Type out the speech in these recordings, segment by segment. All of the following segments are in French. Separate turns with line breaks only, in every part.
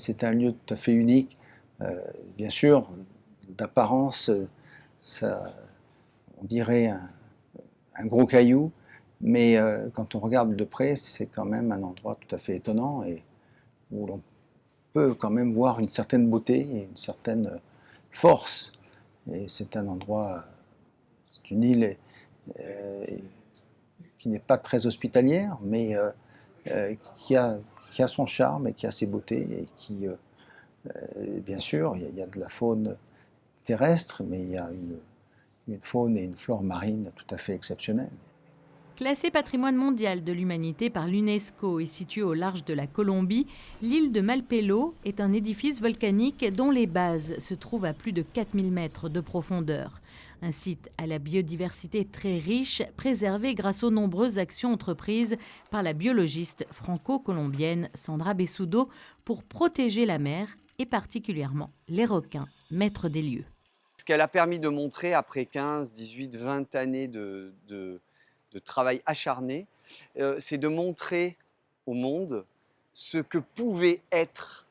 C'est un lieu tout à fait unique. Bien sûr, d'apparence, on dirait un gros caillou, mais quand on regarde de près, c'est quand même un endroit tout à fait étonnant et où l'on peut quand même voir une certaine beauté et une certaine force. Et c'est un endroit, c'est une île euh, qui n'est pas très hospitalière, mais qui a son charme et qui a ses beautés et qui, bien sûr, il y a de la faune terrestre, mais il y a une faune et une flore marine tout à fait exceptionnelles.
Classée patrimoine mondial de l'humanité par l'UNESCO et située au large de la Colombie, l'île de Malpelo est un édifice volcanique dont les bases se trouvent à plus de 4000 mètres de profondeur. Un site à la biodiversité très riche, préservé grâce aux nombreuses actions entreprises par la biologiste franco-colombienne Sandra Bessudo pour protéger la mer et particulièrement les requins, maîtres des lieux.
Ce qu'elle a permis de montrer après 15, 18, 20 années de travail acharné, c'est de montrer au monde ce que pouvaient être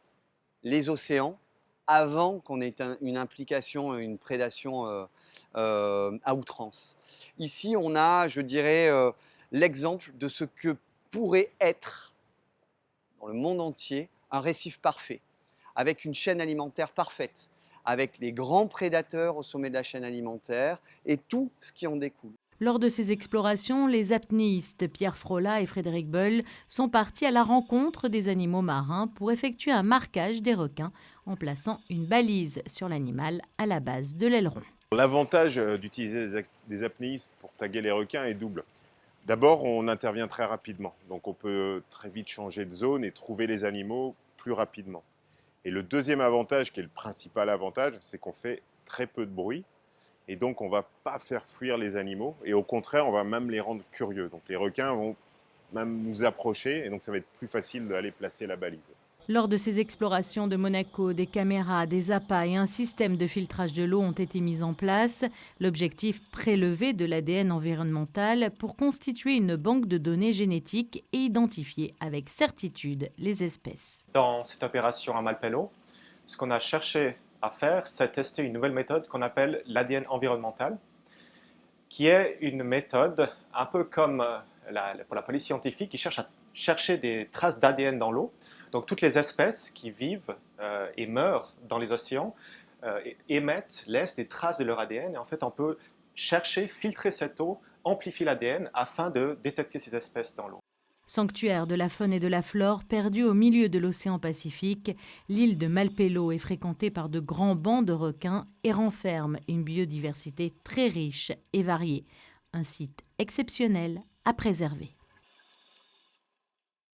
les océans avant qu'on ait une implication, une prédation à outrance. Ici, on a, je dirais, l'exemple de ce que pourrait être dans le monde entier un récif parfait, avec une chaîne alimentaire parfaite, avec les grands prédateurs au sommet de la chaîne alimentaire et tout ce qui en découle.
Lors de ces explorations, les apnéistes Pierre Frolat et Frédéric Boll sont partis à la rencontre des animaux marins pour effectuer un marquage des requins en plaçant une balise sur l'animal à la base de l'aileron.
L'avantage d'utiliser des apnéistes pour taguer les requins est double. D'abord, on intervient très rapidement, donc on peut très vite changer de zone et trouver les animaux plus rapidement. Et le deuxième avantage, qui est le principal avantage, c'est qu'on fait très peu de bruit, et donc on ne va pas faire fuir les animaux, et au contraire, on va même les rendre curieux. Donc les requins vont même nous approcher, et donc ça va être plus facile d'aller placer la balise.
Lors de ces explorations de Monaco, des caméras, des appâts et un système de filtrage de l'eau ont été mis en place. L'objectif, prélever de l'ADN environnemental pour constituer une banque de données génétiques et identifier avec certitude les espèces.
Dans cette opération à Malpelo, ce qu'on a cherché à faire, c'est tester une nouvelle méthode qu'on appelle l'ADN environnemental, qui est une méthode un peu comme pour la police scientifique qui cherche à chercher des traces d'ADN dans l'eau. Donc toutes les espèces qui vivent et meurent dans les océans laissent des traces de leur ADN. Et en fait, on peut chercher, filtrer cette eau, amplifier l'ADN afin de détecter ces espèces dans l'eau.
Sanctuaire de la faune et de la flore, perdue au milieu de l'océan Pacifique, l'île de Malpelo est fréquentée par de grands bancs de requins et renferme une biodiversité très riche et variée. Un site exceptionnel à préserver.